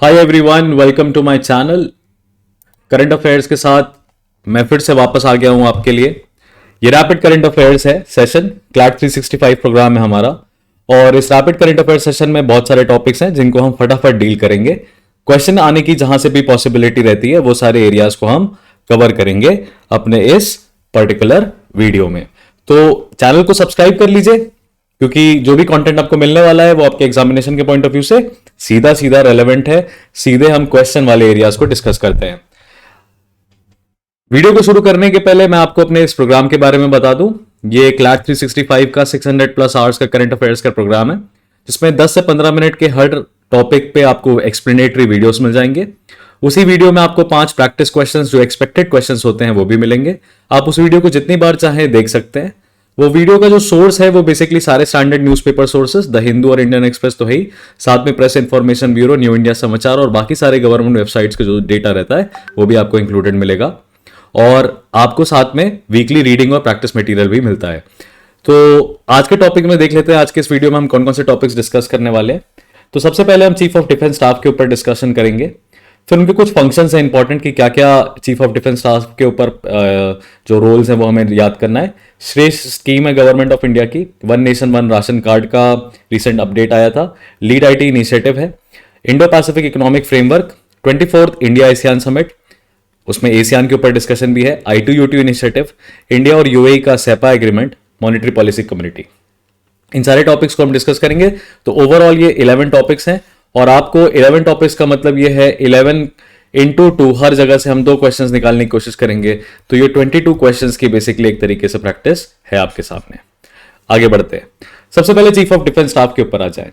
Hi everyone, welcome to my channel. Current affairs के साथ मैं फिर से वापस आ गया हूं आपके लिए। ये रैपिड करंट अफेयर्स है सेशन, क्लैट 365 प्रोग्राम है हमारा। और इस रैपिड करंट अफेयर सेशन में बहुत सारे टॉपिक्स हैं जिनको हम फटाफट डील करेंगे। क्वेश्चन आने की जहां से भी पॉसिबिलिटी रहती है वो सारे एरियाज को हम कवर करेंगे अपने इस पर्टिकुलर वीडियो में। तो चैनल को सब्सक्राइब कर लीजिए, क्योंकि जो भी कंटेंट आपको मिलने वाला है वो आपके एग्जामिनेशन के पॉइंट ऑफ व्यू से सीधा सीधा रेलेवेंट है। सीधे हम क्वेश्चन वाले एरियाज को डिस्कस करते हैं। वीडियो को शुरू करने के पहले मैं आपको अपने इस प्रोग्राम के बारे में बता दूं। ये क्लैट 365 का 600 प्लस आवर्स का करंट अफेयर्स का प्रोग्राम है, जिसमें 10 से 15 मिनट के हर टॉपिक पे आपको एक्सप्लेनेटरी वीडियोस मिल जाएंगे। उसी वीडियो में आपको 5 प्रैक्टिस क्वेश्चंस जो एक्सपेक्टेड क्वेश्चंस होते हैं वो भी मिलेंगे। आप उस वीडियो को जितनी बार चाहें देख सकते हैं। वो वीडियो का जो सोर्स है वो बेसिकली सारे standard newspaper sources, the Hindu और इंडियन एक्सप्रेस तो है ही, साथ में press information bureau, new India समाचार और बाकी सारे गवर्नमेंट वेबसाइट्स का जो डेटा रहता है वो भी आपको इंक्लूडेड मिलेगा। और आपको साथ में वीकली रीडिंग और प्रैक्टिस मटेरियल भी मिलता है। तो आज के टॉपिक में देख लेते हैं आज के इस वीडियो में हम कौन कौन से टॉपिक्स डिस्कस करने वाले हैं। तो सबसे पहले हम चीफ ऑफ डिफेंस स्टाफ के ऊपर डिस्कशन करेंगे। फिर उनके कुछ फंक्शंस हैं इंपॉर्टेंट कि क्या क्या चीफ ऑफ डिफेंस स्टाफ के ऊपर जो रोल्स हैं वो हमें याद करना है। श्रेष्ठ स्कीम है गवर्नमेंट ऑफ इंडिया की, one nation one ration card का रिसेंट अपडेट आया था। लीड आईटी इनिशिएटिव है। Indo Pacific economic framework, 24th India ASEAN summit, उसमें एशियान के ऊपर डिस्कशन भी है। I2U2 इनिशिएटिव, इंडिया और यूएई का CEPA agreement, monetary policy community. इन सारे टॉपिक्स को हम डिस्कस करेंगे। तो ओवरऑल ये 11 टॉपिक्स हैं और आपको 11 टॉपिक्स का मतलब ये है 11 इंटू 2, हर जगह से हम 2 क्वेश्चंस निकालने की कोशिश करेंगे। तो ये 22 क्वेश्चंस की बेसिकली एक तरीके से प्रैक्टिस है आपके सामने। आगे बढ़ते हैं। सबसे पहले चीफ ऑफ डिफेंस स्टाफ के ऊपर आ जाए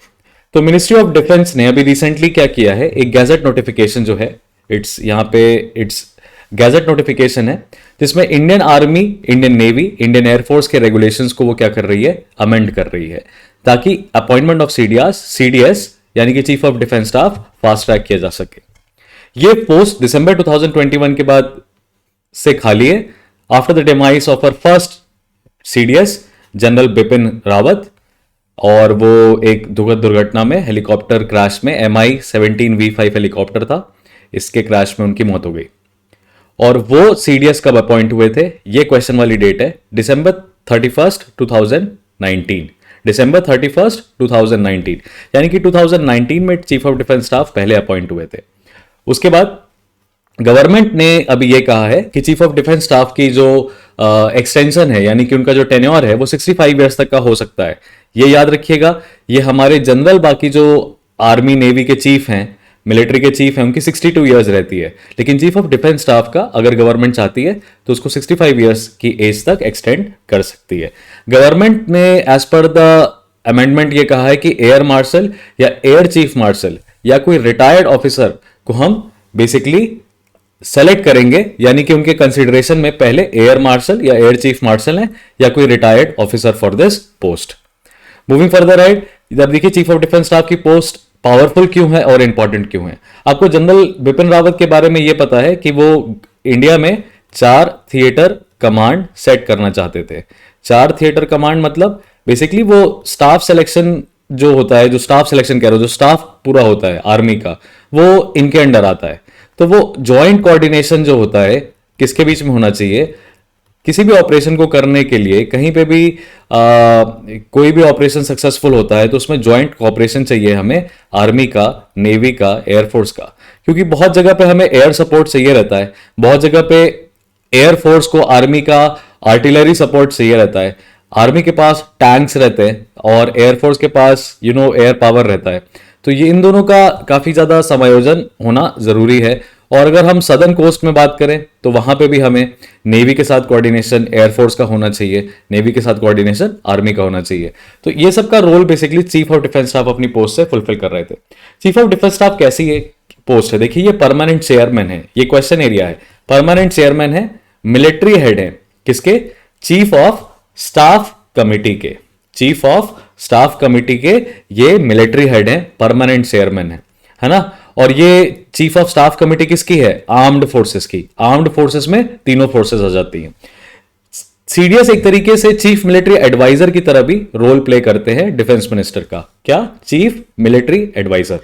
तो मिनिस्ट्री ऑफ डिफेंस ने अभी रिसेंटली क्या किया है, एक गैजेट नोटिफिकेशन जो है, इट्स गैजेट नोटिफिकेशन है, जिसमें Indian army, Indian navy, Indian air force के रेगुलेशंस को वो क्या कर रही है, अमेंड कर रही है, ताकि अपॉइंटमेंट ऑफ सीडीएस यानी कि chief of defence staff fast track किया जा सके। ये पोस्ट दिसंबर 2021 के बाद से खाली है, after the demise of our first CDS general Bipin Rawat. और वो एक दुखद दुर्घटना में हेलीकॉप्टर क्रैश में, MI-17V5 हेलीकॉप्टर था, इसके क्रैश में उनकी मौत हो गई। और वो सीडीएस कब अपॉइंट हुए थे, ये क्वेश्चन वाली डेट है दिसंबर 31st 2019। दिसंबर 31st 2019 यानी कि 2019 में चीफ ऑफ डिफेंस स्टाफ पहले अपॉइंट हुए थे। उसके बाद गवर्नमेंट ने अभी ये कहा है कि चीफ ऑफ डिफेंस स्टाफ की जो एक्सटेंशन है, यानी कि उनका जो टेन्योर है वो 65 ईयर्स तक का हो सकता है। ये याद रखिएगा, ये हमारे जनरल बाकी जो आर्मी नेवी के चीफ हैं, मिलिट्री के चीफ हैं, उनकी 62 ईयर्स रहती है, लेकिन चीफ ऑफ डिफेंस स्टाफ का अगर गवर्नमेंट चाहती है तो उसको 65 ईयर्स की एज तक एक्सटेंड कर सकती है। गवर्नमेंट ने एज पर द अमेंडमेंट ये कहा है कि एयर मार्शल या एयर चीफ मार्शल या कोई रिटायर्ड ऑफिसर को हम बेसिकली सेलेक्ट करेंगे, यानी कि उनके कंसिडरेशन में पहले एयर मार्शल या एयर चीफ मार्शल है या कोई retired officer for this post. Moving further right, इधर देखिए चीफ ऑफ डिफेंस स्टाफ की पोस्ट पावरफुल क्यों है और इंपॉर्टेंट क्यों है। आपको जनरल बिपिन रावत के बारे में यह पता है कि वो इंडिया में 4 थिएटर कमांड सेट करना चाहते थे। 4 थिएटर कमांड मतलब बेसिकली वो स्टाफ सिलेक्शन जो होता है, जो स्टाफ सिलेक्शन कह रहे हो, जो स्टाफ पूरा होता है आर्मी का, वो इनके अंडर आता है। तो वो ज्वाइंट कोऑर्डिनेशन जो होता है किसके बीच में होना चाहिए, किसी भी ऑपरेशन को करने के लिए, कहीं पे भी कोई भी ऑपरेशन सक्सेसफुल होता है तो उसमें ज्वाइंट कोऑपरेशन चाहिए हमें, आर्मी का, नेवी का, एयरफोर्स का। क्योंकि बहुत जगह पे हमें एयर सपोर्ट चाहिए रहता है, बहुत जगह पे एयरफोर्स को आर्मी का आर्टिलरी सपोर्ट चाहिए रहता है। आर्मी के पास टैंक्स रहते हैं और एयरफोर्स के पास एयर पावर रहता है। तो ये इन दोनों का काफी ज्यादा समायोजन होना जरूरी है। और अगर हम सदर्न कोस्ट में बात करें तो वहां पे भी हमें नेवी के साथ कोऑर्डिनेशन एयरफोर्स का होना चाहिए, नेवी के साथ कोऑर्डिनेशन आर्मी का होना चाहिए। तो ये सब का role basically chief of defence staff अपनी पोस्ट से फुलफिल कर रहे थे। चीफ ऑफ डिफेंस स्टाफ कैसी है पोस्ट है, देखिए ये परमानेंट चेयरमैन है, ये क्वेश्चन एरिया है। परमानेंट चेयरमैन है, मिलिट्री हेड है, किसके, चीफ ऑफ स्टाफ कमिटी के, चीफ ऑफ स्टाफ कमिटी के ये मिलिट्री हेड है, परमानेंट चेयरमैन है ना। और ये चीफ ऑफ स्टाफ कमेटी किसकी है, आर्म्ड फोर्सेस की। आर्म्ड फोर्सेस में तीनों फोर्सेस आ जाती हैं। सीडीएस एक तरीके से चीफ मिलिट्री एडवाइजर की तरह भी रोल प्ले करते हैं डिफेंस मिनिस्टर का। क्या, chief military adviser.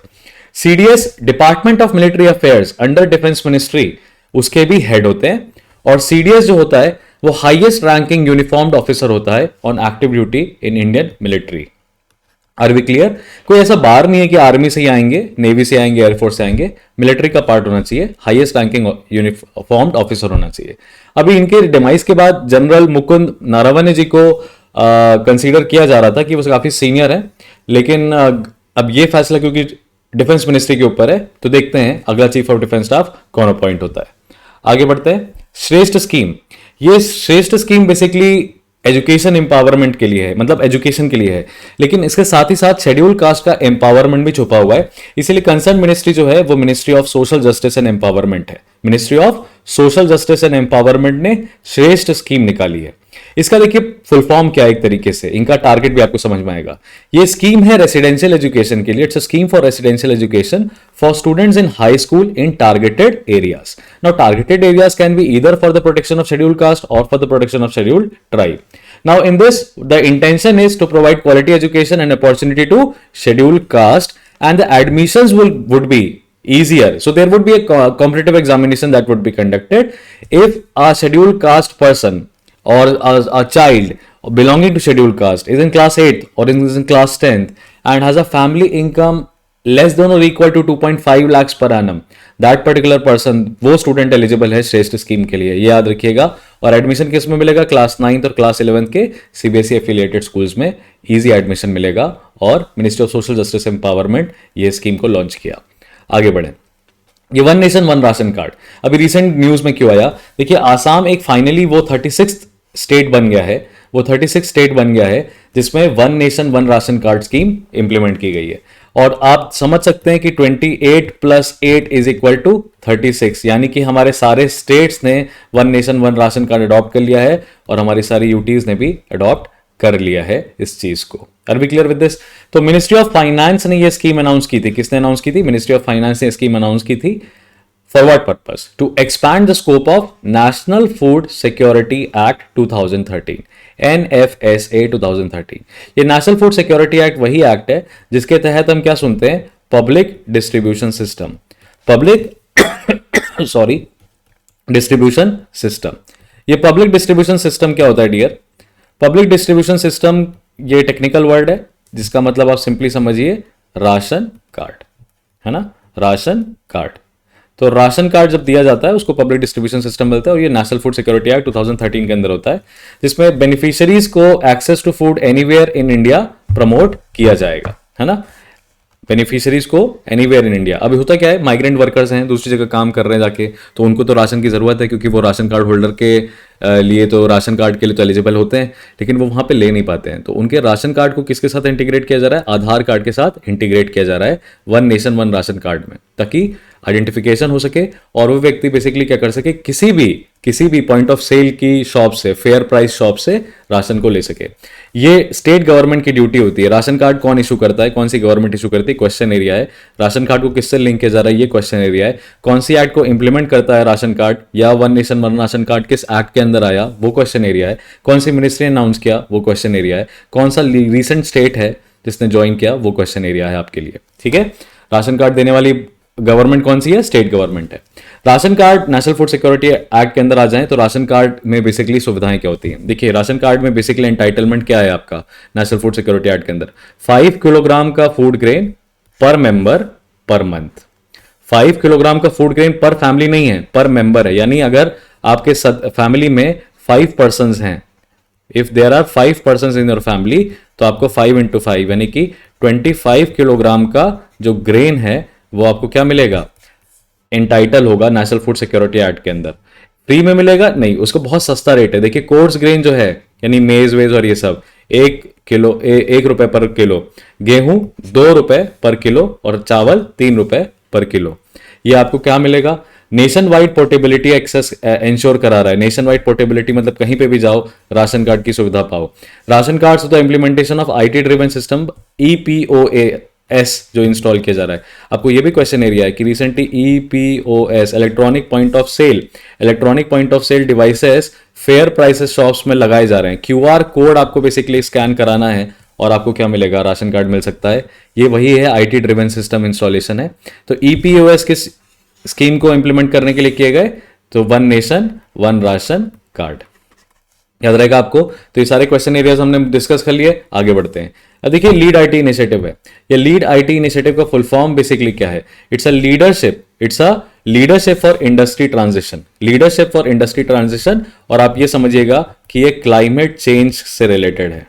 CDS department of military affairs under defence ministry, उसके भी हेड होते हैं। और सीडीएस जो होता है वो हाईएस्ट रैंकिंग यूनिफॉर्म्ड ऑफिसर होता है on active duty in Indian military. Are we clear? कोई ऐसा बार नहीं है कि आर्मी से ही आएंगे, नेवी से आएंगे, एयरफोर्स से आएंगे, मिलिट्री का पार्ट होना चाहिए, हाईएस्ट रैंकिंग यूनिफॉर्म्ड ऑफिसर होना चाहिए। अभी इनके डिमाइस के बाद जनरल मुकुंद नारावने जी को कंसीडर किया जा रहा था कि वो काफी सीनियर है, लेकिन अब ये फैसला क्योंकि डिफेंस मिनिस्ट्री के ऊपर है, तो देखते हैं अगला चीफ ऑफ डिफेंस स्टाफ कौन अपॉइंट होता है। आगे बढ़ते हैं। श्रेष्ठ स्कीम, ये श्रेष्ठ स्कीम बेसिकली एजुकेशन एम्पावरमेंट के लिए है, मतलब एजुकेशन के लिए है, लेकिन इसके साथ ही साथ शेड्यूल कास्ट का एम्पावरमेंट भी छुपा हुआ है। इसीलिए कंसर्न मिनिस्ट्री जो है वो ministry of social justice and empowerment है। Ministry of social justice and empowerment ने श्रेष्ठ स्कीम निकाली है। इसका देखिए फुल फॉर्म क्या है, एक तरीके से इनका टारगेट भी आपको समझ में आएगा। ये स्कीम है रेसिडेंशियल एजुकेशन के लिए। It's a scheme for residential education for students in high school in targeted areas. Now targeted areas can be either for the protection of scheduled caste और for the protection of scheduled tribe. Now, in this, the intention is to provide quality education and opportunity to scheduled caste, and the admissions would be easier. So there would be a competitive examination that would be conducted. If a scheduled caste person or a child belonging to scheduled caste is in class 8th or is in class 10th and has a family income less than or equal to 2.5 lakhs per annum, that particular person, वो student eligible है Shreshta scheme के लिए, ये याद रखिएगा। और admission किस में मिलेगा? क्लास 9th और क्लास 11th के सीबीएसई एफिलिएटेड स्कूल्स में इजी एडमिशन मिलेगा। और ministry of social justice empowerment ये स्कीम को लॉन्च किया। आगे बढ़े। ये one nation one ration card अभी रिसेंट न्यूज में क्यों आया? देखिए आसाम एक फाइनली वो 36th स्टेट बन गया है, वो 36 स्टेट बन गया है जिसमें one nation one ration card scheme implement की गई है। और आप समझ सकते हैं कि 28 + 8 = 36, यानी कि हमारे सारे स्टेट्स ने one nation one ration card adopt कर लिया है और हमारी सारी यूटीज ने भी अडॉप्ट कर लिया है इस चीज को। Are we clear with this? तो मिनिस्ट्री ऑफ फाइनेंस ने ये स्कीम अनाउंस की थी। किसने अनाउंस की थी? मिनिस्ट्री ऑफ फाइनेंस ने स्कीम अनाउंस की थी। For what purpose? To expand the scope of National Food Security Act 2013, NFSA 2013। ये नेशनल फूड सिक्योरिटी एक्ट वही एक्ट है जिसके तहत हम क्या सुनते हैं? Public distribution system, public sorry distribution system. ये पब्लिक डिस्ट्रीब्यूशन सिस्टम क्या होता है डियर? पब्लिक डिस्ट्रीब्यूशन सिस्टम ये टेक्निकल वर्ड है जिसका मतलब आप सिंपली समझिए राशन कार्ड, है ना? Ration card. तो राशन कार्ड जब दिया जाता है उसको पब्लिक डिस्ट्रीब्यूशन सिस्टम मिलता है और ये नेशनल फूड सिक्योरिटी एक्ट 2013 के अंदर होता है, जिसमें बेनिफिशियरीज को access to food anywhere in India promote किया जाएगा, है ना? बेनिफिशियरीज को एनीवेयर इन इंडिया। अभी होता क्या है, माइग्रेंट वर्कर्स हैं, दूसरी जगह काम कर रहे हैं जाके, तो उनको तो राशन की जरूरत है क्योंकि वो राशन कार्ड होल्डर के लिए तो राशन कार्ड के लिए तो एलिजिबल होते हैं, लेकिन वो वहां पे ले नहीं पाते हैं। तो उनके राशन कार्ड को किसके साथ इंटीग्रेट किया जा रहा है? आधार कार्ड के साथ इंटीग्रेट किया जा रहा है one nation one ration card में, ताकि आइडेंटिफिकेशन हो सके और वो व्यक्ति बेसिकली क्या कर सके, किसी भी पॉइंट ऑफ सेल की शॉप से, फेयर प्राइस शॉप से राशन को ले सके। ये स्टेट गवर्नमेंट की ड्यूटी होती है। राशन कार्ड कौन इशू करता है? कौन सी गवर्नमेंट इशू करती है? क्वेश्चन एरिया है। राशन कार्ड को किससे लिंक किया जा रहा है? ये क्वेश्चन एरिया है। कौन सी एक्ट को इंप्लीमेंट करता है राशन कार्ड, या one nation one ration card किस एक्ट के अंदर आया, वो क्वेश्चन एरिया है। कौन सी मिनिस्ट्री ने अनाउंस किया, वो क्वेश्चन एरिया है। कौन सा रिसेंट स्टेट है जिसने ज्वाइन किया, वो क्वेश्चन एरिया है आपके लिए, ठीक है? राशन कार्ड देने वाली गवर्नमेंट कौन सी है? स्टेट गवर्नमेंट है। Ration card national food security act के अंदर आ जाए तो राशन कार्ड में बेसिकली सुविधाएं क्या होती हैं? देखिए राशन कार्ड में बेसिकली एंटाइटलमेंट क्या है आपका नेशनल फूड सिक्योरिटी एक्ट के अंदर? 5 किलोग्राम का फूड ग्रेन पर मेंबर पर मंथ। 5 किलोग्राम का फूड ग्रेन पर फैमिली नहीं है, पर मेंबर है, यानी अगर आपके फैमिली में 5 पर्सन हैं, if there are 5 person in your family, तो आपको 5 × 5 यानी कि 25 किलोग्राम का जो ग्रेन है वो आपको क्या मिलेगा? एंटाइटल होगा नेशनल फूड सिक्योरिटी एक्ट के अंदर। फ्री में मिलेगा नहीं, उसको बहुत सस्ता रेट है। देखिए कोर्स ग्रेन जो है यानी मेज वेज और ये सब 1 रुपए पर किलो, गेहूं 2 रुपए पर किलो और चावल 3 रुपए पर किलो। ये आपको क्या मिलेगा? Nationwide portability access ensure करा रहा है। नेशन वाइड पोर्टेबिलिटी मतलब कहीं पे भी जाओ राशन कार्ड की सुविधा पाओ। राशन कार्ड तो implementation of IT driven system EPOS जो इंस्टॉल किया जा रहा है। आपको ये भी क्वेश्चन एरिया है कि recently EPOS electronic point of sale devices fair price shops में लगाए जा रहे हैं। QR कोड आपको बेसिकली स्कैन कराना है और आपको क्या मिलेगा, राशन कार्ड मिल सकता है। ये वही है, आईटी ड्रिवन सिस्टम इंस्टॉलेशन है। तो ईपीओएस किस स्कीम को इंप्लीमेंट करने के लिए किए गए, तो one nation one ration card, याद रहेगा आपको। तो ये सारे क्वेश्चन एरियाज हमने डिस्कस कर लिए, आगे बढ़ते हैं। अब देखिए लीड आईटी इनिशिएटिव है। ये लीड आईटी इनिशिएटिव का फुल फॉर्म बेसिकली क्या है, it's a leadership for industry transition, leadership for industry transition. और आप ये समझिएगा कि ये क्लाइमेट चेंज से रिलेटेड है।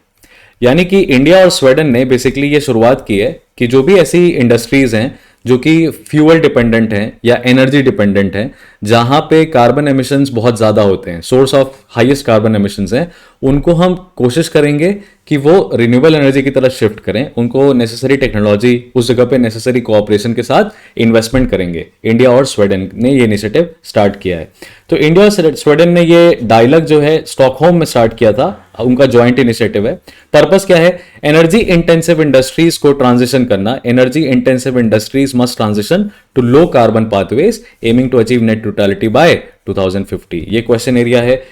यानी कि इंडिया और स्वीडन ने बेसिकली ये शुरुआत की है कि जो भी ऐसी इंडस्ट्रीज हैं जो कि फ्यूल डिपेंडेंट हैं या एनर्जी डिपेंडेंट हैं, जहां पे कार्बन एमिशंस बहुत ज़्यादा होते हैं, source of highest carbon emissions हैं, उनको हम कोशिश करेंगे कि वो रिन्यूएबल एनर्जी की तरफ शिफ्ट करें, उनको नेसेसरी टेक्नोलॉजी, उस जगह पे नेसेसरी कोऑपरेशन के साथ इन्वेस्टमेंट करेंगे। इंडिया और स्वीडन ने ये इनिशिएटिव स्टार्ट किया है। तो इंडिया और स्वीडन ने ये डायलॉग जो है स्टॉकहोम में स्टार्ट किया था, उनका ज्वाइंट इनिशिएटिव है। पर्पस क्या है, एनर्जी इंटेंसिव इंडस्ट्रीज को ट्रांजिशन करना। Energy intensive industries must transition to low carbon pathways aiming to achieve net neutrality by 2050। ये क्वेश्चन एरिया है।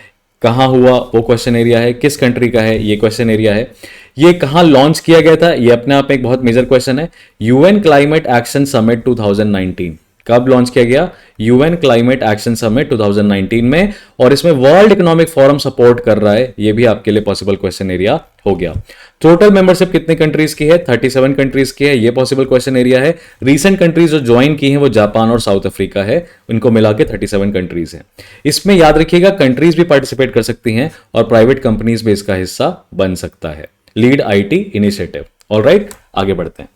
कहां हुआ, वो क्वेश्चन एरिया है। किस कंट्री का है, ये क्वेश्चन एरिया है। ये कहां लॉन्च किया गया था, ये अपने आप में एक बहुत मेजर क्वेश्चन है। यूएन क्लाइमेट एक्शन समिट 2019, कब लॉन्च किया गया, यूएन क्लाइमेट एक्शन समिट 2019 में। और इसमें वर्ल्ड इकोनॉमिक फोरम सपोर्ट कर रहा है, ये भी आपके लिए पॉसिबल क्वेश्चन एरिया हो गया। टोटल मेंबरशिप कितने कंट्रीज की है, 37 कंट्रीज की है, ये पॉसिबल क्वेश्चन एरिया है। रीसेंट कंट्रीज जो ज्वाइन की हैं वो जापान और साउथ अफ्रीका है, इनको मिला के 37 कंट्रीज हैं। इसमें याद रखिएगा कंट्रीज भी पार्टिसिपेट कर सकती हैं और प्राइवेट कंपनीज भी इसका हिस्सा बन सकता है। Lead IT initiative. ऑलराइट, आगे बढ़ते हैं।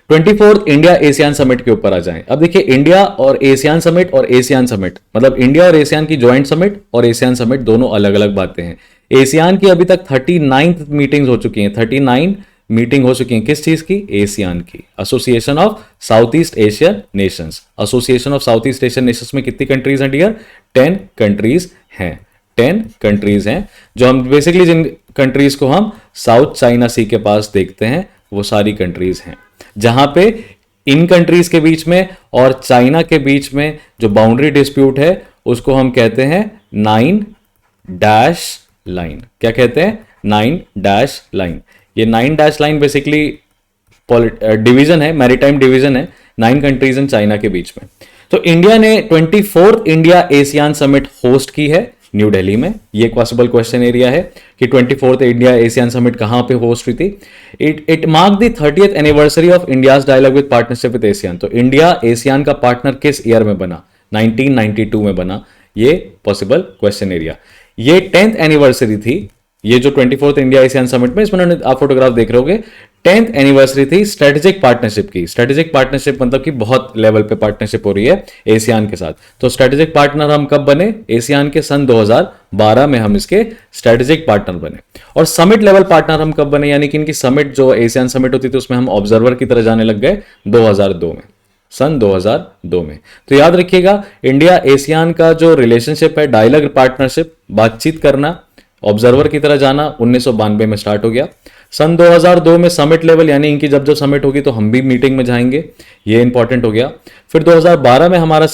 24th इंडिया एशियान समिट के ऊपर आ जाएं। अब देखिए इंडिया और एशियान समिट और एशियान समिट मतलब इंडिया और एशियान की ज्वाइंट समिट और एशियान समिट दोनों अलग अलग बातें हैं। एशियान की अभी तक 39 मीटिंग्स हो चुकी हैं, 39 मीटिंग हो चुकी हैं। किस चीज की, एशियान की, association of south east Asian Nations. Association of south east Asian Nations में कितनी कंट्रीज हैं डियर, 10 कंट्रीज हैं। 10 कंट्रीज हैं, जो हम बेसिकली जिन कंट्रीज को हम साउथ चाइना सी के पास देखते हैं वो सारी कंट्रीज हैं, जहां पे इन कंट्रीज के बीच में और चाइना के बीच में जो बाउंड्री डिस्प्यूट है उसको हम कहते हैं 9 डैश लाइन। क्या कहते हैं, 9 डैश लाइन। ये 9 डैश लाइन बेसिकली डिवीजन है, मैरीटाइम डिवीजन है 9 कंट्रीज एंड चाइना के बीच में। तो इंडिया ने 24th India ASEAN summit host की है न्यू दिल्ली में। ये एक पॉसिबल क्वेश्चन एरिया है कि 24th इंडिया एशियन समिट कहां पे होस्ट हुई थी। It mark the 30th anniversary of India's dialogue with partnership with ASEAN. तो इंडिया एशियन का पार्टनर किस ईयर में बना, 1992 में बना। ये पॉसिबल क्वेश्चन एरिया। ये 10th एनिवर्सरी थी, ये जो 24th इंडिया एशियन समिट में, इसमें आप फोटोग्राफ देख रहे होगे, 10th एनिवर्सरी थी स्ट्रेटेजिक पार्टनरशिप की। स्ट्रेटेजिक पार्टनरशिप मतलब कि बहुत लेवल पे पार्टनरशिप हो रही है एशियान के साथ। तो स्ट्रेटेजिक पार्टनर हम कब बने, एशियान के सन 2012 में हम इसके स्ट्रेटेजिक पार्टनर बने। और समिट लेवल पार्टनर हम कब बने, यानी कि इनकी समिट जो एशियान समिट होती थी उसमें हम ऑब्जर्वर की तरह जाने लग गए 2002 में, सन 2002 में। तो याद रखिएगा इंडिया एशियान का जो रिलेशनशिप है, डायलॉग पार्टनरशिप, बातचीत करना, ऑब्जर्वर की तरह जाना, 1992 में स्टार्ट हो गया। सन 2002 में समिट लेवल, यानी इनकी जब जब समिट होगी तो हम भी मीटिंग में जाएंगे, ये इंपॉर्टेंट हो गया। फिर 2012 में हमारा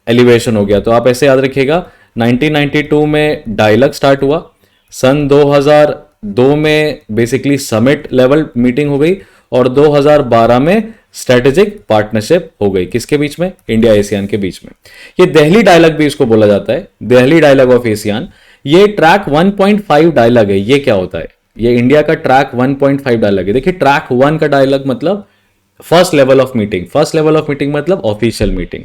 एलिवेशन हो गया। तो आप ऐसे याद रखिएगा 1992 में डायलॉग स्टार्ट हुआ, सन 2002 में बेसिकली समिट लेवल मीटिंग हो गई और 2012 में स्ट्रेटेजिक पार्टनरशिप हो गई। किसके बीच में, इंडिया एशियान के बीच में। ये दिल्ली डायलॉग भी इसको बोला जाता है, दिल्ली डायलॉग ऑफ एशियान। ये ट्रैक 1.5 डायलॉग है। ये क्या होता है, ये इंडिया का ट्रैक 1.5 डायलॉग है। देखिए ट्रैक 1 का डायलॉग मतलब first level of meeting, first level of meeting मतलब ऑफिशियल मीटिंग।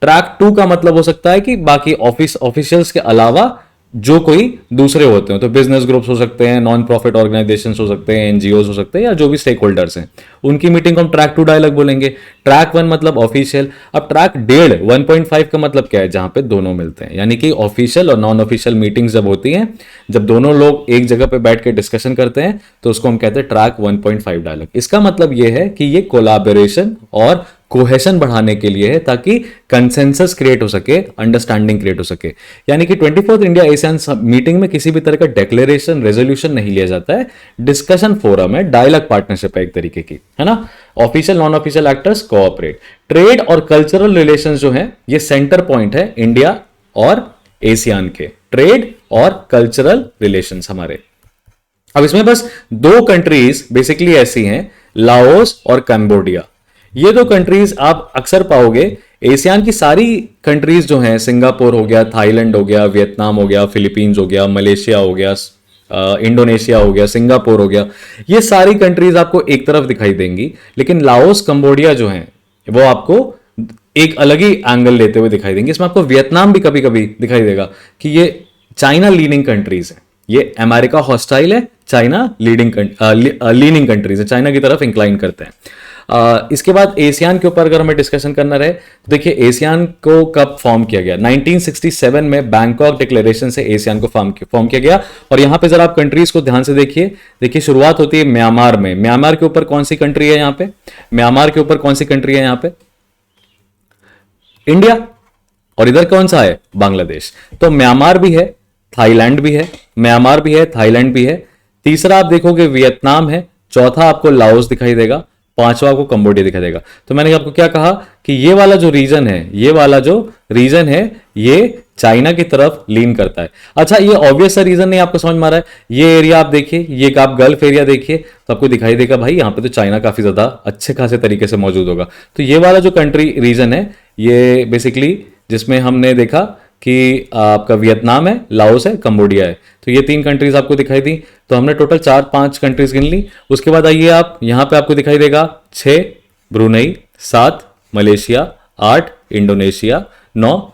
ट्रैक 2 का मतलब हो सकता है कि बाकी ऑफिशियल्स के अलावा जो कोई दूसरे होते हैं, तो बिजनेस ग्रुप्स हो सकते हैं, नॉन प्रॉफिट ऑर्गेनाइजेशंस हो सकते हैं, एनजीओज हो सकते हैं, या जो भी स्टेक होल्डर्स हैं, उनकी मीटिंग को हम ट्रैक 2 डायलॉग बोलेंगे। ट्रैक 1 मतलब ऑफिशियल। अब ट्रैक 1.5 का मतलब क्या है, जहां पे दोनों मिलते हैं, यानी कि ऑफिशियल और नॉन ऑफिशियल मीटिंग्स जब होती हैं, जब दोनों लोग एक जगह पे बैठ के डिस्कशन करते हैं, तो उसको हम कहते हैं ट्रैक 1.5 डायलॉग। इसका मतलब यह है कि ये कोलैबोरेशन और कोहेशन बढ़ाने के लिए है, ताकि कंसेंसस क्रिएट हो सके, अंडरस्टैंडिंग क्रिएट हो सके। यानी कि 24th इंडिया एशियन मीटिंग में किसी भी तरह का डिक्लेरेशन, रेजोल्यूशन नहीं लिया जाता है, डिस्कशन फोरम है, डायलॉग पार्टनरशिप है एक तरीके की, है ना। Official non official actors cooperate. Trade और कल्चरल रिलेशंस जो है ये सेंटर पॉइंट है इंडिया और एशियान के, ट्रेड और कल्चरल रिलेशंस हमारे। अब इसमें बस दो कंट्रीज बेसिकली ऐसी हैं, लाओस और कंबोडिया। ये दो कंट्रीज आप अक्सर पाओगे। एशियान की सारी कंट्रीज जो हैं, सिंगापुर हो गया, थाईलैंड हो गया, वियतनाम हो गया, फिलीपींस हो गया, मलेशिया हो गया, इंडोनेशिया हो गया, सिंगापुर हो गया, ये सारी कंट्रीज आपको एक तरफ दिखाई देंगी। लेकिन लाओस कंबोडिया जो है वो आपको एक अलग ही एंगल लेते हुए दिखाई देंगे। इसमें आपको वियतनाम भी कभी कभी दिखाई देगा कि ये चाइना लीडिंग कंट्रीज है, ये अमेरिका हॉस्टाइल है, चाइना लीनिंग कंट्रीज है, चाइना की तरफ इंक्लाइन करते हैं। इसके बाद एशियान के ऊपर अगर हमें डिस्कशन करना रहे तो देखिए एशियान को कब फॉर्म किया गया। 1967 में बैंकॉक डिक्लेरेशन से एशियान को फॉर्म किया गया। और यहां पे जरा आप कंट्रीज को ध्यान से देखिए शुरुआत होती है म्यांमार में। म्यांमार के ऊपर कौन सी कंट्री है यहां पे? म्यांमार के ऊपर कौन सी कंट्री है यहां पे? इंडिया। और इधर कौन सा है? बांग्लादेश। तो म्यांमार भी है, थाईलैंड भी है, म्यांमार भी है, थाईलैंड भी है। तीसरा आप देखोगे वियतनाम है, चौथा आपको लाओस दिखाई देगा, पांचवा आपको कंबोडिया दिखाई देगा। तो मैंने आपको क्या कहा कि ये वाला जो रीजन है ये चाइना की तरफ लीन करता है। अच्छा, ये ऑब्वियस सा रीजन नहीं आपको समझ में आ रहा है? ये एरिया आप देखिए, ये आप गल्फ एरिया देखिए तो आपको दिखाई देगा भाई यहां पे तो चाइना काफी ज्यादा अच्छे खासे तरीके से मौजूद होगा। तो ये वाला जो कंट्री रीजन है ये बेसिकली जिसमें हमने देखा कि आपका वियतनाम है, लाओस है, कंबोडिया है, तो ये तीन कंट्रीज आपको दिखाई दी। तो हमने टोटल 4-5 कंट्रीज गिन ली। उसके बाद आइए आप यहां पे आपको दिखाई देगा 6 ब्रुनेई, 7 मलेशिया, 8 इंडोनेशिया, 9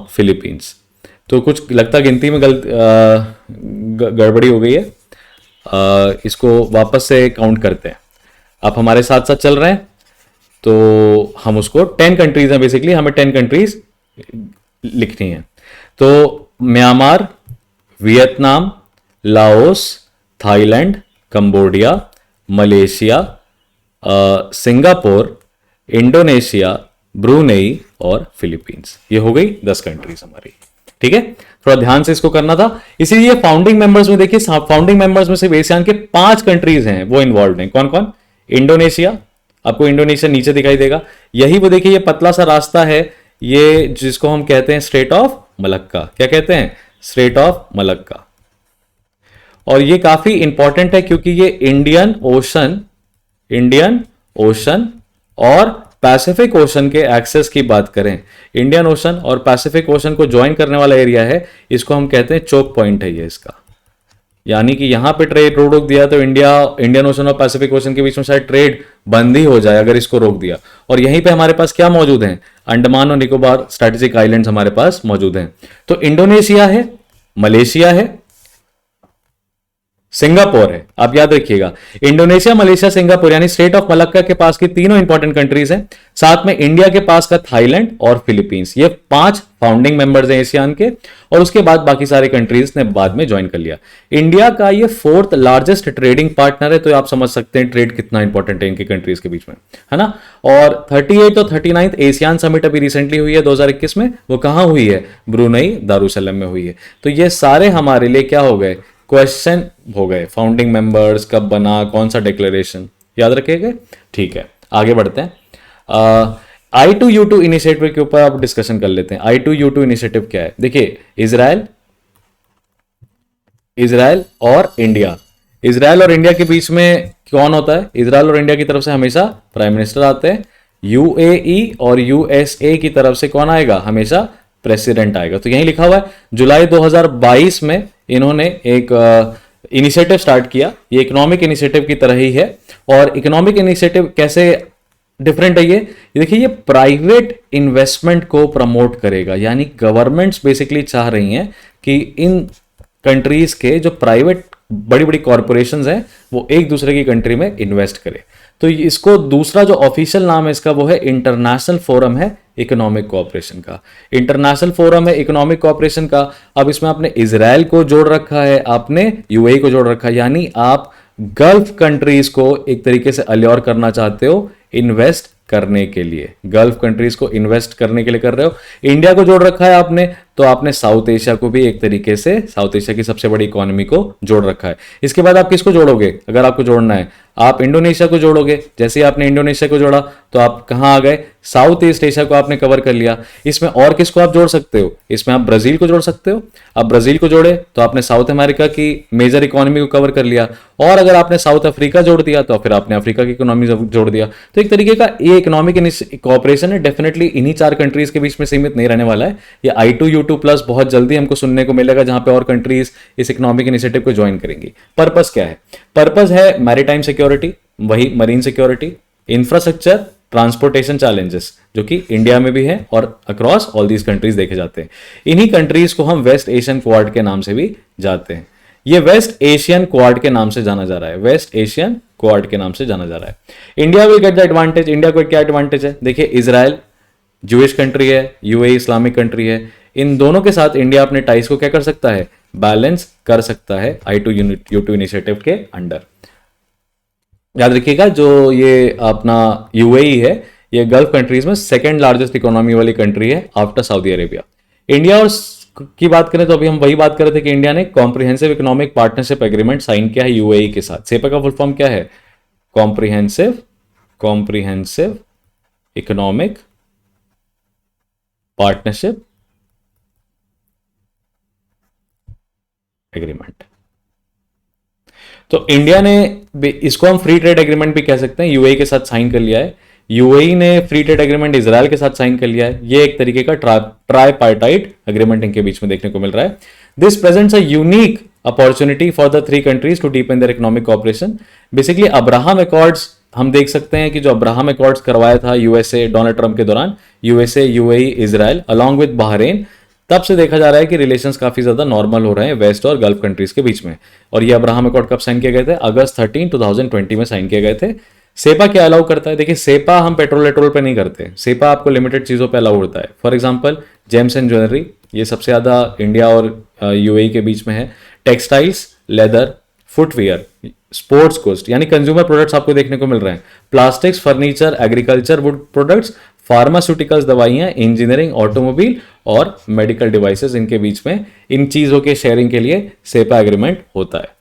फिलीपींस। तो कुछ लगता गिनती में गड़बड़ी हो गई है। इसको वापस से काउंट करते हैं। आप हमारे साथ साथ चल रहे हैं तो हम उसको 10 कंट्रीज हैं, बेसिकली हमें 10 कंट्रीज लिखनी है। तो Myanmar, Vietnam, Laos, Thailand, Cambodia, Malaysia, Singapore, Indonesia, Brunei और फिलीपींस। ये हो गई 10 कंट्रीज हमारी। ठीक है, थोड़ा ध्यान से इसको करना था। इसीलिए फाउंडिंग मेंबर्स में देखिए, फाउंडिंग मेंबर्स में सिर्फ एशियान के 5 कंट्रीज हैं वो इन्वॉल्व हैं। कौन कौन? इंडोनेशिया, आपको इंडोनेशिया नीचे दिखाई देगा। यही वो देखिए ये पतला सा रास्ता है, ये जिसको हम कहते हैं स्ट्रेट ऑफ मलक्का। क्या कहते हैं? Straight of Malacca. और ये काफी इंपॉर्टेंट है क्योंकि ये इंडियन ओशन और पैसिफिक ओशन के एक्सेस की बात करें, इंडियन ओशन और पैसिफिक ओशन को ज्वाइन करने वाला एरिया है, इसको हम कहते हैं चोक पॉइंट है ये इसका। यानी कि यहां पे ट्रेड रोक दिया तो इंडियन ओशन और पैसिफिक ओशन के बीच में शायद ट्रेड बंद ही हो जाए अगर इसको रोक दिया। और यहीं पे हमारे पास क्या मौजूद है? अंडमान और निकोबार स्ट्रेटेजिक आइलैंड्स हमारे पास मौजूद हैं। तो इंडोनेशिया है, मलेशिया है, सिंगापुर है। आप याद रखिएगा, इंडोनेशिया, मलेशिया, सिंगापुर यानी स्ट्रेट ऑफ मलक्का के पास की तीनों इंपॉर्टेंट कंट्रीज हैं। साथ में इंडिया के पास का थाईलैंड और फिलीपींस। ये 5 फाउंडिंग मेंबर्स हैं एशियान के। और उसके बाद बाकी सारे कंट्रीज ने बाद में ज्वाइन कर लिया। इंडिया का ये 4th लार्जेस्ट ट्रेडिंग पार्टनर है, तो आप समझ सकते हैं ट्रेड कितना इंपॉर्टेंट है इनकी कंट्रीज के बीच में, है ना। और 38 और 39 एशियान समिट अभी रिसेंटली हुई है 2021 में। वो कहां हुई है? ब्रुनेई दारुसलाम में हुई है। तो ये सारे हमारे लिए क्या हो गए? क्वेश्चन हो गए। फाउंडिंग मेंबर्स कब बना, कौन सा डिक्लेरेशन, याद रखिएगा। ठीक है, आगे बढ़ते हैं। I2U2 इनिशिएटिव के ऊपर आप डिस्कशन कर लेते हैं। I2U2 इनिशिएटिव क्या है? देखिए, इजराइल और इंडिया के बीच में कौन होता है? इजराइल और इंडिया की तरफ से हमेशा प्राइम मिनिस्टर आते हैं। UAE और USA की तरफ से कौन आएगा? हमेशा प्रेसिडेंट आएगा। तो यही लिखा हुआ है। जुलाई 2022 में इन्होंने एक इनिशिएटिव स्टार्ट किया। ये इकोनॉमिक इनिशिएटिव की तरह ही है। और इकोनॉमिक इनिशिएटिव कैसे डिफरेंट है ये देखिए, ये प्राइवेट इन्वेस्टमेंट को प्रमोट करेगा। यानी गवर्नमेंट्स बेसिकली चाह रही हैं कि इन कंट्रीज के जो प्राइवेट बड़ी बड़ी कॉरपोरेशंस हैं वो एक दूसरे की कंट्री में इन्वेस्ट करें। तो इसको दूसरा जो ऑफिशियल नाम है इसका वो है इंटरनेशनल फोरम है इकोनॉमिक कोऑपरेशन का। इंटरनेशनल फोरम है इकोनॉमिक कोऑपरेशन का। अब इसमें आपने इजराइल को जोड़ रखा है, आपने यूएई को जोड़ रखा है। यानी आप गल्फ कंट्रीज को एक तरीके से अल्योर करना चाहते हो इन्वेस्ट करने के लिए, गल्फ कंट्रीज को इन्वेस्ट करने के लिए कर रहे हो। इंडिया को जोड़ रखा है आपने तो आपने साउथ एशिया को भी एक तरीके से, साउथ एशिया की सबसे बड़ी इकोनॉमी को जोड़ रखा है। इसके बाद आप किसको जोड़ोगे? अगर आपको जोड़ना है, आप इंडोनेशिया को जोड़ोगे। जैसे ही आपने इंडोनेशिया को जोड़ा तो आप कहां आ गए? साउथ ईस्ट एशिया को आपने कवर कर लिया। इसमें और किसको आप जोड़ सकते हो? इसमें आप ब्राजील को जोड़ सकते हो। आप ब्राजील को जोड़े तो आपने साउथ अमेरिका की मेजर इकोनॉमी को कवर कर लिया। और अगर आपने साउथ अफ्रीका जोड़ दिया तो फिर आपने अफ्रीका की इकोनॉमी जोड़ दिया। तो एक तरीके का ये इकोनॉमिक कॉपरेशन है, डेफिनेटली इन्हीं 4 कंट्रीज के बीच में सीमित नहीं रहने वाला है। ये I2U2 प्लस बहुत जल्दी हमको सुनने को मिलेगा, जहां पे और कंट्रीज इस इकोनॉमिक इनिशिएटिव को ज्वाइन करेंगी। पर्पस क्या है? पर्पस है मैरीटाइम सिक्योरिटी, वही marine security, infrastructure, transportation challenges, जो कि इंडिया में भी है और अक्रॉस ऑल दीज कंट्रीज देखे जाते हैं। इन्हीं कंट्रीज को हम वेस्ट एशियन क्वाड के नाम से भी जानते हैं। ये वेस्ट एशियन क्वाड के नाम से जाना जा रहा है, वेस्ट एशियन क्वाड के नाम से जाना जा रहा है। India will get the advantage. India को क्या एडवांटेज है? देखिए, इजराइल जूइश कंट्री है, यूएई इस्लामिक कंट्री है। इन दोनों के साथ इंडिया अपने टाइज को क्या कर सकता है? बैलेंस कर सकता है I2U2 इनिशिएटिव के अंडर। याद रखिएगा, जो ये अपना यूएई है, ये गल्फ कंट्रीज में सेकंड लार्जेस्ट इकोनॉमी वाली कंट्री है आफ्टर सऊदी अरेबिया। इंडिया और की बात करें तो अभी हम वही बात कर रहे थे कि इंडिया ने comprehensive economic partnership agreement sign किया है यूएई के साथ। सेपा का फुल फॉर्म क्या है? Comprehensive economic partnership agreement. तो इंडिया ने, इसको हम फ्री ट्रेड एग्रीमेंट भी कह सकते हैं, यूएई के साथ साइन कर लिया है। यूएई ने फ्री ट्रेड एग्रीमेंट इजराइल के साथ साइन कर लिया है। ये एक तरीके का ट्राइपार्टाइट एग्रीमेंट इनके बीच में देखने को मिल रहा है। This presents a unique opportunity for the 3 countries to deepen their economic cooperation. Basically Abraham accords, हम देख सकते हैं कि जो अब्राहम अकॉर्ड्स करवाया था यूएसए डोनाल्ड ट्रंप के दौरान, USA, UAE, Israel along with Bahrain, तब से देखा जा रहा है कि रिलेशंस काफी ज्यादा नॉर्मल हो रहे हैं वेस्ट और गल्फ कंट्रीज के बीच में। और ये अब्राहम अकॉर्ड कब साइन किए गए थे? अगस्त 13, 2020 में साइन किए गए थे। सेपा क्या अलाउ करता है? देखिए, सेपा हम पेट्रोल पे नहीं करते। सेपा आपको लिमिटेड चीजों पे अलाउ होता है। For example, James and jewellery, ये सबसे ज्यादा इंडिया और यूएई के बीच में है। Textiles, leather, footwear, sports cost यानी कंज्यूमर प्रोडक्ट्स आपको देखने को मिल रहे हैं। Plastics, furniture, agriculture, wood products, pharmaceuticals, दवाइयां, इंजीनियरिंग, ऑटोमोबाइल और मेडिकल डिवाइसेस, इनके बीच में इन चीजों के शेयरिंग के लिए सेपा एग्रीमेंट होता है।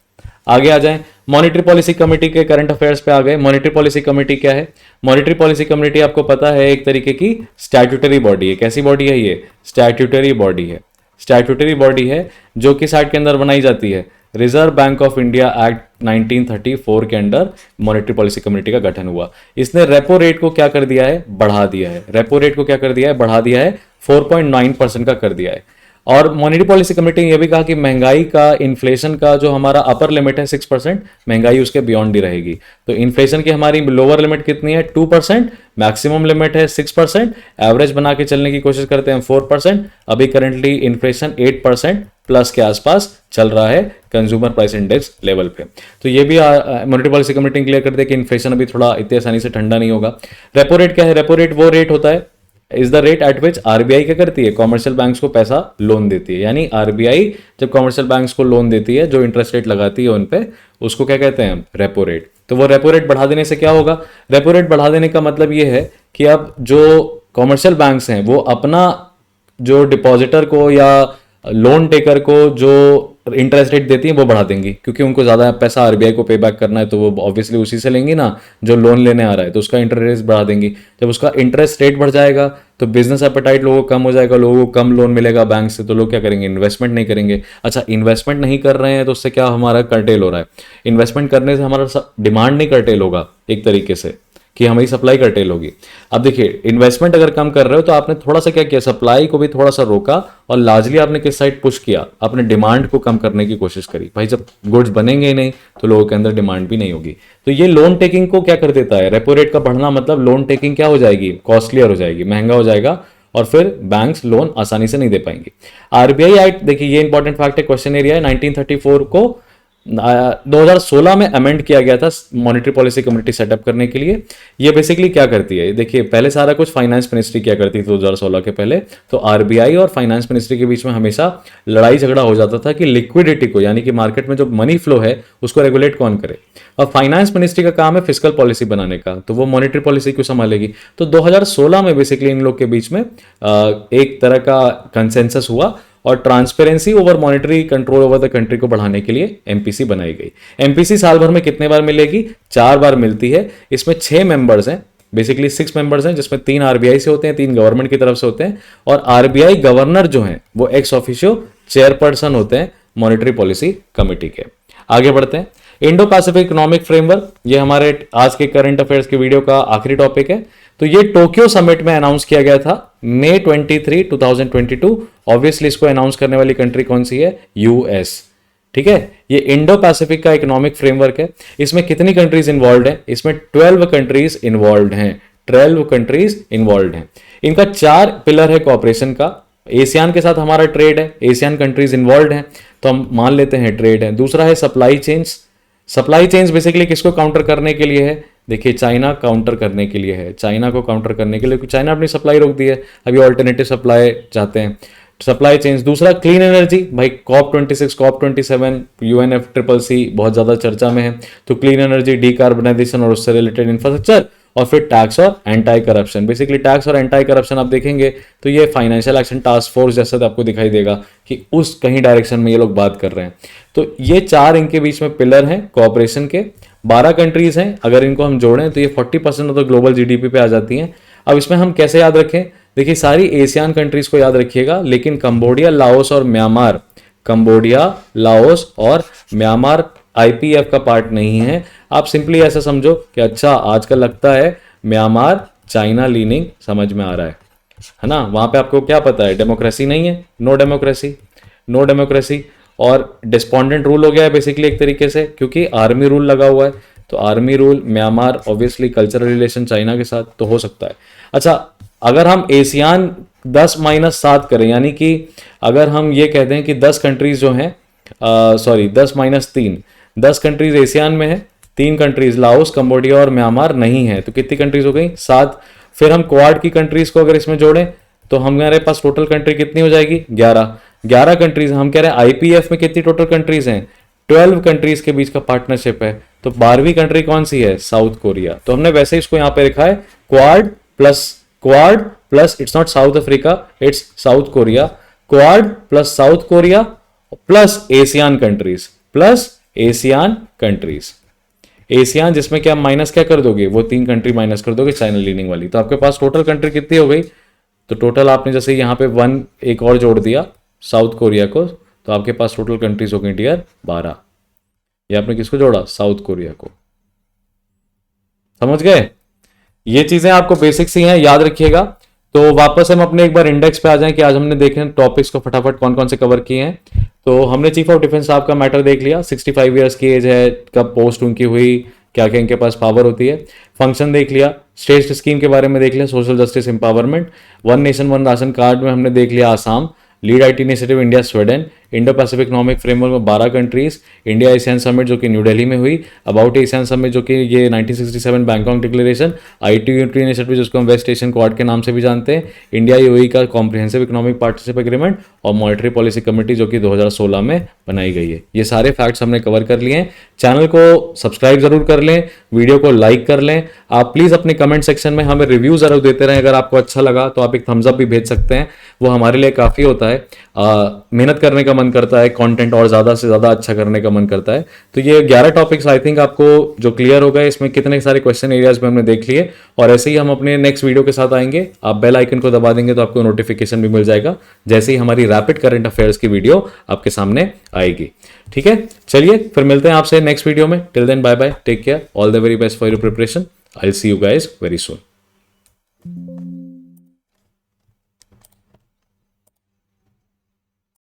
आगे आ जाएं, मॉनेटरी पॉलिसी कमेटी के करंट अफेयर्स पे आ गए। मॉनेटरी पॉलिसी कमेटी क्या है? मॉनेटरी पॉलिसी कमेटी आपको पता है एक तरीके की स्टैट्यूटरी बॉडी है। कैसी बॉडी है ये? स्टैट्यूटरी बॉडी है। स्टैट्यूटरी बॉडी है जो किस एक्ट के अंदर बनाई जाती है? Reserve bank of India act 1934 के अंडर मॉनेटरी पॉलिसी कमेटी का गठन हुआ। इसने रेपो रेट को क्या कर दिया है? बढ़ा दिया है। रेपो रेट को क्या कर दिया है? बढ़ा दिया है। 4.9% का कर दिया है। और मॉनेटरी पॉलिसी कमेटी ने यह भी कहा कि महंगाई का, इन्फ्लेशन का जो हमारा अपर लिमिट है 6%, महंगाई उसके बियॉन्ड ही रहेगी। तो इन्फ्लेशन की हमारी लोअर लिमिट कितनी है? 2%, मैक्सिमम लिमिट है 6%, एवरेज बना के चलने की कोशिश करते हैं 4%। अभी करंटली इन्फ्लेशन 8% प्लस के आसपास चल रहा है कंज्यूमर प्राइस इंडेक्स लेवल पे। तो ये भी मॉनेटरी पॉलिसी कमेटी क्लियर कर दे कि इन्फ्लेशन अभी थोड़ा इतनी आसानी से ठंडा नहीं होगा। रेपो रेट क्या है? रेपो रेट वो रेट होता है, is the rate at which RBI क्या करती है? कॉमर्शियल बैंक्स को पैसा लोन देती है। यानी आरबीआई जब कॉमर्शियल बैंक्स को लोन देती है, जो इंटरेस्ट रेट लगाती है उन पे, उसको क्या कहते हैं? Repo rate. तो वो रेपो रेट बढ़ा देने से क्या होगा? रेपो रेट बढ़ा देने का मतलब ये है कि अब जो कॉमर्शियल बैंक्स हैं वो अपना जो डिपॉजिटर को या लोन टेकर को जो इंटरेस्ट रेट देती है वो बढ़ा देंगी, क्योंकि उनको ज्यादा पैसा आरबीआई को पे बैक करना है, तो वो ऑब्वियसली उसी से लेंगी ना जो लोन लेने आ रहा है, तो उसका इंटरेस्ट रेट बढ़ा देंगी। जब उसका इंटरेस्ट रेट बढ़ जाएगा तो बिजनेस एपेटाइट लोगों को कम हो जाएगा, लोगों को कम लोन मिलेगा बैंक से, तो लोग क्या करेंगे? इन्वेस्टमेंट नहीं करेंगे। अच्छा, इन्वेस्टमेंट नहीं कर रहे हैं तो उससे क्या हमारा कर्टेल हो रहा है? इन्वेस्टमेंट करने से हमारा डिमांड नहीं कर्टेल होगा एक तरीके से, कि हमारी सप्लाई कर्टेल होगी। अब देखिए, इन्वेस्टमेंट अगर कम कर रहे हो तो आपने थोड़ा सा क्या किया? सप्लाई को भी थोड़ा सा रोका और लार्जली आपने किस साइड पुश किया? अपने डिमांड को कम करने की कोशिश करी। भाई जब गुड्स बनेंगे ही नहीं तो लोगों के अंदर डिमांड भी नहीं होगी। तो ये लोन टेकिंग को क्या कर देता है? रेपो रेट का बढ़ना मतलब लोन टेकिंग क्या हो जाएगी? कॉस्टलियर हो जाएगी, महंगा हो जाएगा, और फिर बैंक्स लोन आसानी से नहीं दे पाएंगे। आरबीआई एक्ट, देखिए ये इंपॉर्टेंट फैक्ट है, क्वेश्चन एरिया है। 1934 को 2016 में अमेंड किया गया था मॉनेटरी पॉलिसी कमेटी सेटअप करने के लिए। ये बेसिकली क्या करती है, देखिए पहले सारा कुछ फाइनेंस मिनिस्ट्री क्या करती थी 2016 के पहले, तो आरबीआई और फाइनेंस मिनिस्ट्री के बीच में हमेशा लड़ाई झगड़ा हो जाता था कि लिक्विडिटी को, यानी कि मार्केट में जो मनी फ्लो है उसको रेगुलेट कौन करे। अब फाइनेंस मिनिस्ट्री का काम है फिस्कल पॉलिसी बनाने का, तो वो मॉनेटरी पॉलिसी क्यों संभालेगी। तो 2016 में बेसिकली इन लोग के बीच में एक तरह का कंसेंसस हुआ और transparency over monetary control over the country को बढ़ाने के लिए एमपीसी बनाई गई। एमपीसी साल भर में कितने बार मिलेगी, 4 बार मिलती है। इसमें 6 मेंबर्स हैं, बेसिकली 6 मेंबर्स हैं, जिसमें 3 आरबीआई से होते हैं, 3 गवर्नमेंट की तरफ से होते हैं, और आरबीआई गवर्नर जो हैं वो एक्स ऑफिशियो चेयरपर्सन होते हैं मॉनेटरी पॉलिसी कमेटी के। आगे बढ़ते हैं, इंडो पैसिफिक इकोनॉमिक फ्रेमवर्क, ये हमारे आज के करंट अफेयर्स के वीडियो का आखिरी टॉपिक है। तो ये टोक्यो समिट में अनाउंस किया गया था मई 23, 2022। ऑब्वियसली इसको अनाउंस करने वाली कंट्री कौन सी है, यूएस। ठीक है, ये इंडो पैसिफिक का इकोनॉमिक फ्रेमवर्क है। इसमें कितनी कंट्रीज इन्वॉल्व है, इसमें 12 कंट्रीज इन्वॉल्व हैं, 12 कंट्रीज इन्वॉल्व हैं। इनका 4 पिलर है कॉपरेशन का। एशियान के साथ हमारा ट्रेड है, एशियन कंट्रीज इन्वॉल्व हैं तो हम मान लेते हैं ट्रेड है। दूसरा है supply chains. Supply chains basically किसको काउंटर करने के लिए है, देखिए चाइना काउंटर करने के लिए है, चाइना को काउंटर करने के लिए, क्योंकि चाइना अपनी सप्लाई रोक दी है, अभी ऑल्टरनेटिव सप्लाई चाहते हैं, सप्लाई चेन्स। दूसरा क्लीन एनर्जी, भाई COP26 COP27 UNFCCC बहुत ज़्यादा चर्चा में है, तो क्लीन एनर्जी, डीकार्बनाइजेशन और उससे रिलेटेड इंफ्रास्ट्रक्चर। और फिर टैक्स और एंटी करप्शन। बेसिकली टैक्स और एंटी करप्शन आप देखेंगे तो ये फाइनेंशियल एक्शन टास्क फोर्स जैसा आपको दिखाई देगा कि उस कहीं डायरेक्शन में ये लोग बात कर रहे हैं। तो ये 4 इनके बीच में पिलर हैं कोऑपरेशन के। 12 कंट्रीज हैं, अगर इनको हम जोड़ें तो ये 40% ऑफ द ग्लोबल जीडीपी पे आ जाती हैं। अब इसमें हम कैसे याद रखें, देखिए सारी एशियन कंट्रीज को याद रखिएगा, लेकिन कंबोडिया, लाओस और म्यांमार, कंबोडिया, लाओस और म्यांमार आईपीएफ का पार्ट नहीं है। आप सिंपली ऐसा समझो कि अच्छा आजकल लगता है म्यांमार चाइना लीनिंग समझ में आ रहा है ना। वहां पे आपको क्या पता है, डेमोक्रेसी नहीं है, नो डेमोक्रेसी, नो डेमोक्रेसी, और डिस्पोंडेंट रूल हो गया है बेसिकली एक तरीके से, क्योंकि आर्मी रूल लगा हुआ है। तो army rule Myanmar, obviously cultural relation China के साथ, तो हो सकता है। अच्छा, अगर हम एशियान 10-7 करें, यानी कि अगर हम ये कहते हैं कि 10 कंट्रीज जो हैं, सॉरी 10-3, 10 कंट्रीज एशियान में है, 3 कंट्रीज लाओस, कंबोडिया और म्यांमार नहीं है, तो कितनी कंट्रीज हो गई, 7। फिर हम क्वाड की कंट्रीज को अगर इसमें जोड़ें तो हमारे पास टोटल कंट्री कितनी हो जाएगी, 11 कंट्रीज। हम कह रहे हैं आईपीएफ में कितनी टोटल कंट्रीज हैं, 12 कंट्रीज के बीच का पार्टनरशिप है। तो 12वीं कंट्री कौन सी है, साउथ कोरिया। तो हमने वैसे इसको यहां पे लिखा है quad plus it's not south Africa, it's south Korea, quad plus south Korea plus Asian countries, plus Asian countries. Asian जिसमें क्या माइनस क्या कर दोगे, वो 3 कंट्री माइनस कर दोगे चाइना लीनिंग वाली। तो आपके पास टोटल कंट्री कितनी हो गई, तो टोटल आपने जैसे यहाँ पे 1 एक और जोड़ दिया साउथ कोरिया को, तो आपके पास टोटल कंट्रीज हो गई डियर 12। ये आपने किसको जोड़ा, साउथ कोरिया को। समझ गए, ये चीजें आपको बेसिक सी हैं, याद रखिएगा। तो वापस हम अपने एक बार इंडेक्स पे आ जाएं कि आज हमने देखे टॉपिक्स को फटाफट कौन कौन से कवर किए हैं। तो हमने चीफ ऑफ डिफेंस साहब का मैटर देख लिया, 65 ईयर्स की एज है, कब पोस्ट उनकी हुई, क्या क्या इनके पास पावर होती है। फंक्शन देख लिया, स्टेट स्कीम के बारे में देख लिया, social justice empowerment, one nation one ration card में हमने देख लिया Assam, lead IT initiative India Sweden, Indo Pacific economic framework में 12 कंट्रीज, इंडिया एशियन समिट जो कि न्यू दिल्ली में हुई, अबाउट एशियन समिट जो कि ये 1967 बैंकॉक डिक्लेरेशन, आईटी इनिशिएटिव जिसको हम वेस्ट एशियन क्वाड के नाम से भी जानते हैं, इंडिया यूएई का कॉम्प्रिहेंसिव इकोनॉमिक पार्टनरशिप एग्रीमेंट, और मॉनेटरी पॉलिसी कमेटी जो कि 2016 में बनाई गई है। ये सारे फैक्ट्स हमने कवर कर लिए हैं। चैनल को सब्सक्राइब जरूर कर लें, वीडियो को लाइक कर लें। आप प्लीज अपने कमेंट सेक्शन में हमें रिव्यू जरूर देते रहें। अगर आपको अच्छा लगा तो आप एक थम्स अप भी भेज सकते हैं, वो हमारे लिए काफी होता है। मेहनत करने का मन करता है, कंटेंट और ज्यादा से ज्यादा अच्छा करने का मन करता है। तो ये 11 टॉपिक्स आई थिंक आपको जो क्लियर हो गए, इसमें कितने सारे क्वेश्चन एरियाज में हमने देख लिए, और ऐसे ही हम अपने नेक्स्ट वीडियो के साथ आएंगे। आप बेल आइकन को दबा देंगे तो आपको नोटिफिकेशन भी मिल जाएगा जैसे ही हमारी रैपिड करंट अफेयर्स की वीडियो आपके सामने आएगी। ठीक है, चलिए फिर मिलते हैं आपसे नेक्स्ट वीडियो में। Till then bye bye, take care, all the very best for your preparation. I will see you guys very soon.